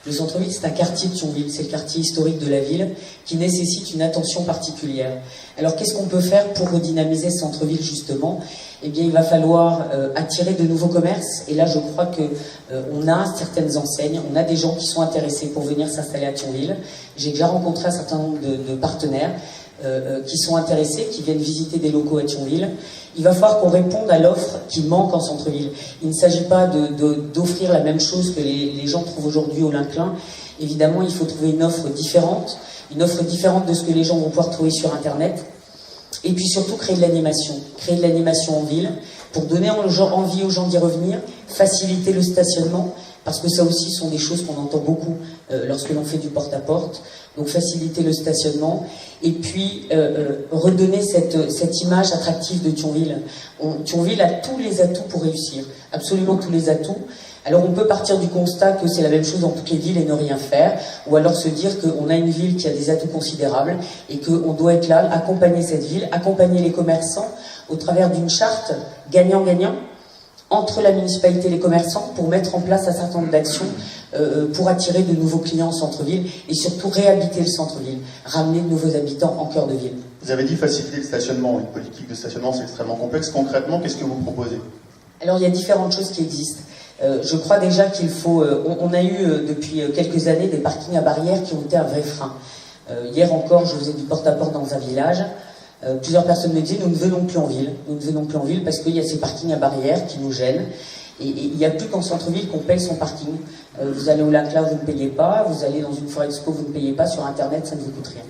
Le centre-ville, c'est un quartier de Thionville, c'est le quartier historique de la ville qui nécessite une attention particulière. Alors qu'est-ce qu'on peut faire pour redynamiser ce centre-ville justement? Eh bien, il va falloir attirer de nouveaux commerces. Et là, je crois que on a certaines enseignes, on a des gens qui sont intéressés pour venir s'installer à Thionville. J'ai déjà rencontré un certain nombre de partenaires qui sont intéressés, qui viennent visiter des locaux à Thionville. Il va falloir qu'on réponde à l'offre qui manque en centre-ville. Il ne s'agit pas d'offrir la même chose que les gens trouvent aujourd'hui au Linklin. Évidemment, il faut trouver une offre différente de ce que les gens vont pouvoir trouver sur Internet. Et puis surtout, créer de l'animation en ville, pour donner envie aux gens d'y revenir, faciliter le stationnement, parce que ça aussi sont des choses qu'on entend beaucoup lorsque l'on fait du porte-à-porte. Donc faciliter le stationnement, et puis redonner cette image attractive de Thionville. Thionville a tous les atouts pour réussir, absolument tous les atouts. Alors on peut partir du constat que c'est la même chose dans toutes les villes et ne rien faire, ou alors se dire qu'on a une ville qui a des atouts considérables et qu'on doit être là, accompagner cette ville, accompagner les commerçants au travers d'une charte gagnant-gagnant entre la municipalité et les commerçants pour mettre en place un certain nombre d'actions pour attirer de nouveaux clients au centre-ville et surtout réhabiter le centre-ville, ramener de nouveaux habitants en cœur de ville. Vous avez dit faciliter le stationnement. Une politique de stationnement, c'est extrêmement complexe. Concrètement, qu'est-ce que vous proposez? Alors, il y a différentes choses qui existent. Je crois déjà qu'il faut... on a eu depuis quelques années des parkings à barrières qui ont été un vrai frein. Hier encore, je faisais du porte-à-porte dans un village. Plusieurs personnes me disaient, nous ne venons plus en ville. Nous ne venons plus en ville parce qu'il y a ces parkings à barrières qui nous gênent. Et il n'y a plus qu'en centre-ville qu'on paye son parking. Vous allez au Linklin, vous ne payez pas. Vous allez dans une Forexpo, vous ne payez pas. Sur Internet, ça ne vous coûte rien.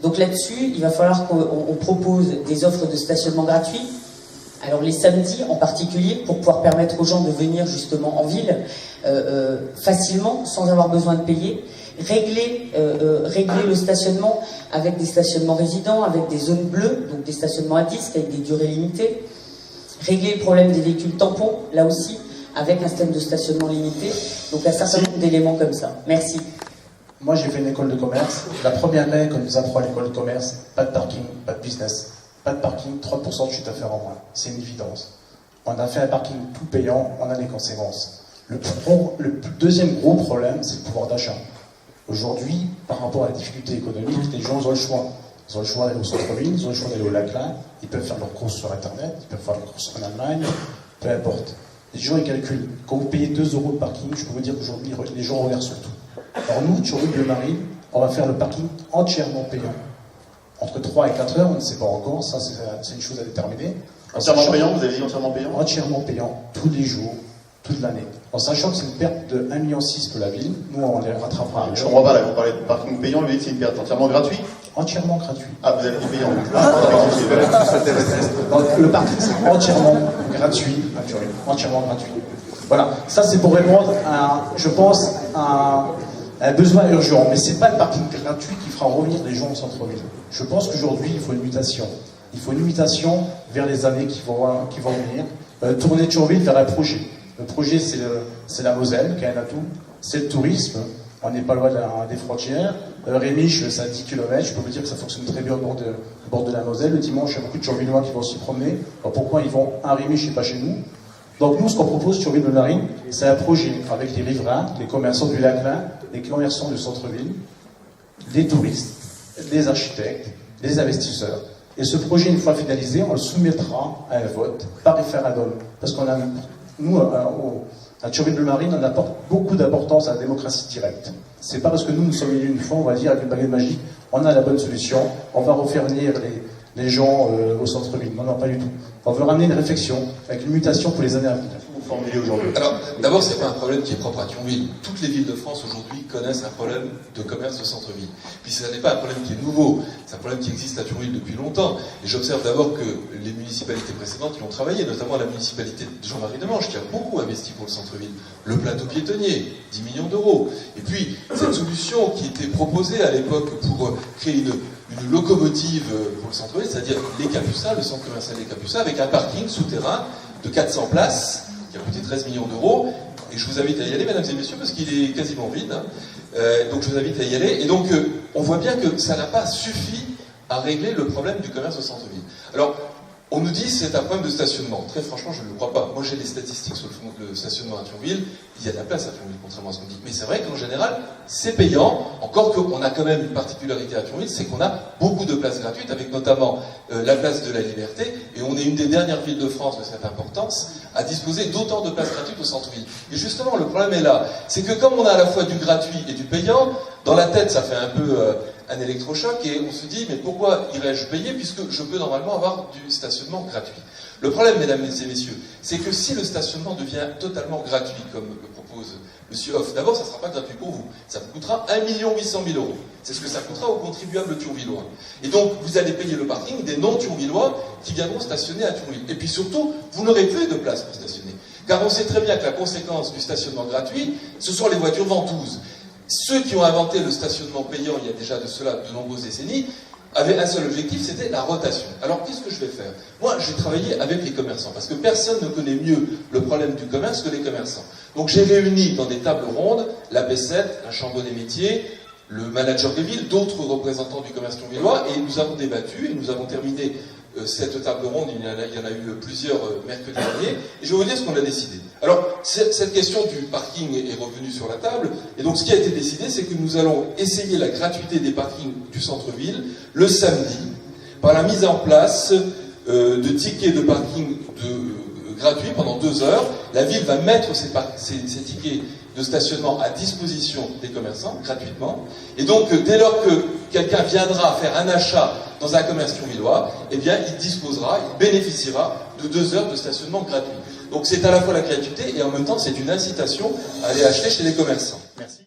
Donc là-dessus, il va falloir qu'on propose des offres de stationnement gratuit. Alors les samedis en particulier, pour pouvoir permettre aux gens de venir justement en ville facilement, sans avoir besoin de payer. Régler le stationnement avec des stationnements résidents, avec des zones bleues, donc des stationnements à disque avec des durées limitées. Régler le problème des véhicules tampons, là aussi, avec un système de stationnement limité. Donc un certain nombre d'éléments comme ça. Merci. Moi j'ai fait une école de commerce. La première règle qu'on nous apprend à l'école de commerce, pas de parking, pas de business. Pas de parking, 30% de chiffre d'affaires en moins. C'est une évidence. On a fait un parking tout payant, on a des conséquences. Le deuxième gros problème, c'est le pouvoir d'achat. Aujourd'hui, par rapport à la difficulté économique, les gens ont le choix. Ils ont le choix d'aller au centre-ville, ils ont le choix d'aller au Linklin, ils peuvent faire leurs courses sur Internet, ils peuvent faire leurs courses en Allemagne, peu importe. Les gens, ils calculent. Quand vous payez 2 € de parking, je peux vous dire qu'aujourd'hui, les gens regardent sur tout. Alors nous, sur Rue de Marine, on va faire le parking entièrement payant. Entre 3 et 4 heures, on ne sait pas encore, ça c'est une chose à déterminer. Entièrement payant, vous avez dit entièrement payant? Entièrement payant, tous les jours, toute l'année. En sachant que c'est une perte de 1,6 million pour la ville, nous on les rattrapera. Je ne comprends pas, là, vous parlez de parking payant, vous dites que c'est une perte entièrement gratuite? Entièrement gratuit. Ah, vous avez dit payant. Donc le parking c'est entièrement gratuit, entièrement gratuit. Voilà, ça c'est pour répondre à, je pense, à un besoin urgent. Mais c'est pas le parking gratuit qui fera revenir les gens au centre-ville. Je pense qu'aujourd'hui il faut une mutation. Il faut une mutation vers les années qui vont venir. Tourner Thionville vers un projet. Le projet, c'est la Moselle, qui a un atout. C'est le tourisme. On n'est pas loin des frontières. Rémiche, c'est à 10 km. Je peux vous dire que ça fonctionne très bien au bord de la Moselle. Le dimanche, il y a beaucoup de Thionvillois qui vont s'y promener. Alors pourquoi ils vont à Rémiche et pas chez nous? Donc nous, ce qu'on propose sur Thionville-de-Marine, c'est un projet avec les riverains, les commerçants du Linklin, les commerçants du centre-ville, les touristes, les architectes, les investisseurs. Et ce projet, une fois finalisé, on le soumettra à un vote par référendum. Parce qu'on a, nous, à Thionville-de-Marine, on apporte beaucoup d'importance à la démocratie directe. C'est pas parce que nous sommes élus une fois, on va dire avec une baguette magique, on a la bonne solution, on va refaire venir les gens au centre-ville. Non, non, pas du tout. On veut ramener une réflexion avec une mutation pour les années à venir. Alors, d'abord, c'est pas un problème qui est propre à Thionville. Toutes les villes de France aujourd'hui connaissent un problème de commerce au centre-ville. Puis ce n'est pas un problème qui est nouveau, c'est un problème qui existe à Thionville depuis longtemps. Et j'observe d'abord que les municipalités précédentes y ont travaillé, notamment la municipalité de Jean-Marie Demange, qui a beaucoup investi pour le centre-ville. Le plateau piétonnier, 10 millions d'euros. Et puis, cette solution qui était proposée à l'époque pour créer une locomotive pour le centre-ville, c'est-à-dire les Capucins, le centre commercial des Capucins, avec un parking souterrain de 400 places, qui a coûté 13 millions d'euros, et je vous invite à y aller, mesdames et messieurs, parce qu'il est quasiment vide, hein. Donc je vous invite à y aller, et donc on voit bien que ça n'a pas suffi à régler le problème du commerce au centre-ville. Alors, On nous dit c'est un problème de stationnement. Très franchement, je ne le crois pas. Moi, j'ai des statistiques sur le stationnement à Thionville. Il y a de la place à Thionville, contrairement à ce qu'on dit. Mais c'est vrai qu'en général, c'est payant. Encore qu'on a quand même une particularité à Thionville, c'est qu'on a beaucoup de places gratuites, avec notamment la place de la Liberté. Et on est une des dernières villes de France de cette importance à disposer d'autant de places gratuites au centre-ville. Et justement, le problème est là. C'est que comme on a à la fois du gratuit et du payant, dans la tête, ça fait un peu un électrochoc et on se dit, mais pourquoi irais-je payer puisque je peux normalement avoir du stationnement gratuit? Le problème, mesdames et messieurs, c'est que si le stationnement devient totalement gratuit, comme le propose M. Hoff, d'abord, ça ne sera pas gratuit pour vous. Ça vous coûtera 1 800 000 €. C'est ce que ça coûtera aux contribuables thionvillois. Et donc, vous allez payer le parking des non-thionvillois qui viendront stationner à Thionville. Et puis surtout, vous n'aurez plus de place pour stationner. Car on sait très bien que la conséquence du stationnement gratuit, ce sont les voitures ventouses. Ceux qui ont inventé le stationnement payant il y a déjà de cela de nombreuses décennies avaient un seul objectif, c'était la rotation. Alors qu'est-ce que je vais faire? Moi, j'ai travaillé avec les commerçants, parce que personne ne connaît mieux le problème du commerce que les commerçants. Donc j'ai réuni dans des tables rondes la B7, la Chambre des métiers, le manager des villes, d'autres représentants du commerce thionvillois, et nous avons débattu, et nous avons terminé cette table ronde, il y en a eu plusieurs mercredi dernier, et je vais vous dire ce qu'on a décidé. Alors, cette question du parking est revenue sur la table, et donc ce qui a été décidé, c'est que nous allons essayer la gratuité des parkings du centre-ville le samedi, par la mise en place de tickets de parking gratuits pendant 2 heures. La ville va mettre ces tickets de stationnement à disposition des commerçants, gratuitement. Et donc, dès lors que quelqu'un viendra faire un achat dans un commerce thionvillois, eh bien, il bénéficiera de 2 heures de stationnement gratuit. Donc, c'est à la fois la gratuité et en même temps, c'est une incitation à aller acheter chez les commerçants. Merci.